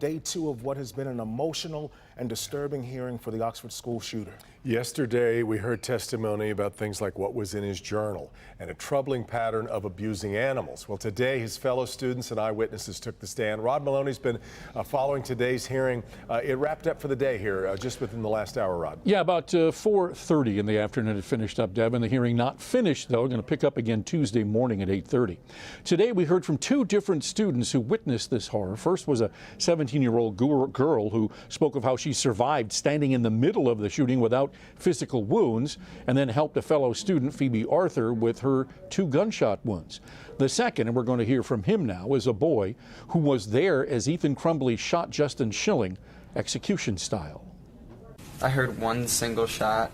Day two of what has been an emotional and disturbing hearing for the Oxford school shooter. Yesterday, we heard testimony about things like what was in his journal and a troubling pattern of abusing animals. Well, today, his fellow students and eyewitnesses took the stand. Rod Maloney's been following today's hearing. It wrapped up for the day here just within the last hour, Rod. Yeah, about 4:30 in the afternoon it finished up, Devin. The hearing not finished, though. Going to pick up again Tuesday morning at 8:30. Today, we heard from two different students who witnessed this horror. First was a 17-year-old girl who spoke of how she survived standing in the middle of the shooting without physical wounds, and then helped a fellow student, Phoebe Arthur, with her 2 gunshot wounds. The second, and we're going to hear from him now, is a boy who was there as Ethan Crumbley shot Justin Shilling, execution style. I heard one single shot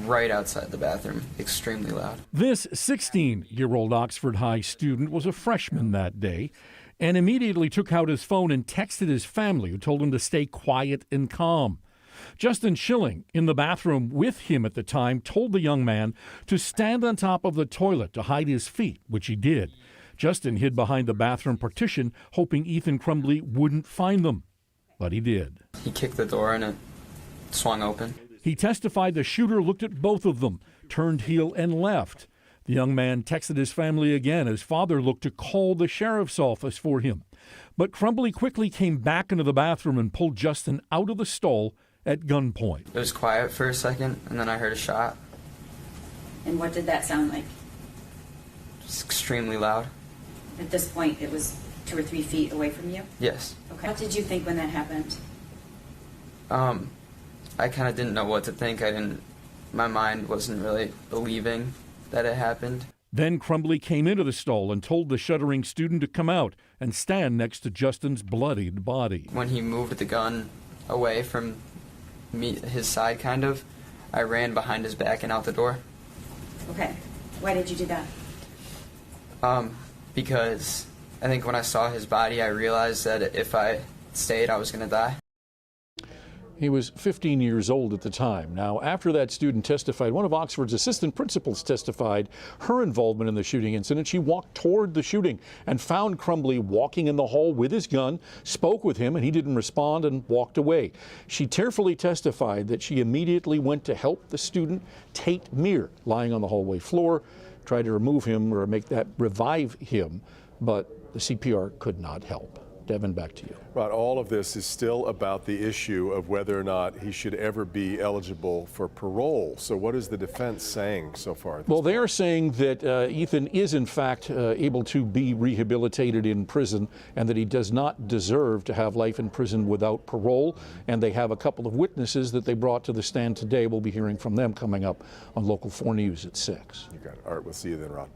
right outside the bathroom, extremely loud. This 16-year-old Oxford High student was a freshman that day and immediately took out his phone and texted his family, who told him to stay quiet and calm. Justin Shilling, in the bathroom with him at the time, told the young man to stand on top of the toilet to hide his feet, which he did. Justin hid behind the bathroom partition, hoping Ethan Crumbley wouldn't find them, but he did. He kicked the door and it swung open. He testified the shooter looked at both of them, turned heel and left. The young man texted his family again. His father looked to call the sheriff's office for him. But Crumbley quickly came back into the bathroom and pulled Justin out of the stall at gunpoint. It was quiet for a second, and then I heard a shot. And what did that sound like? Just extremely loud. At this point, it was 2 or 3 feet away from you? Yes. Okay. What did you think when that happened? I kind of didn't know what to think. My mind wasn't really believing that it happened. Then Crumbley came into the stall and told the shuddering student to come out and stand next to Justin's bloodied body. When he moved the gun away from me, his side kind of, I ran behind his back and out the door. Okay. Why did you do that? Because I think when I saw his body, I realized that if I stayed, I was going to die. He was 15 years old at the time. Now, after that student testified, one of Oxford's assistant principals testified her involvement in the shooting incident. She walked toward the shooting and found Crumbley walking in the hall with his gun, spoke with him, and he didn't respond and walked away. She tearfully testified that she immediately went to help the student, Tate Meir, lying on the hallway floor, tried to remove him or revive him, but the CPR could not help. Devin, back to you. Rod, all of this is still about the issue of whether or not he should ever be eligible for parole. So what is the defense saying so far? Well, they are saying that Ethan is, in fact, able to be rehabilitated in prison and that he does not deserve to have life in prison without parole. And they have a couple of witnesses that they brought to the stand today. We'll be hearing from them coming up on Local 4 News at 6. You got it. All right, we'll see you then, Rod.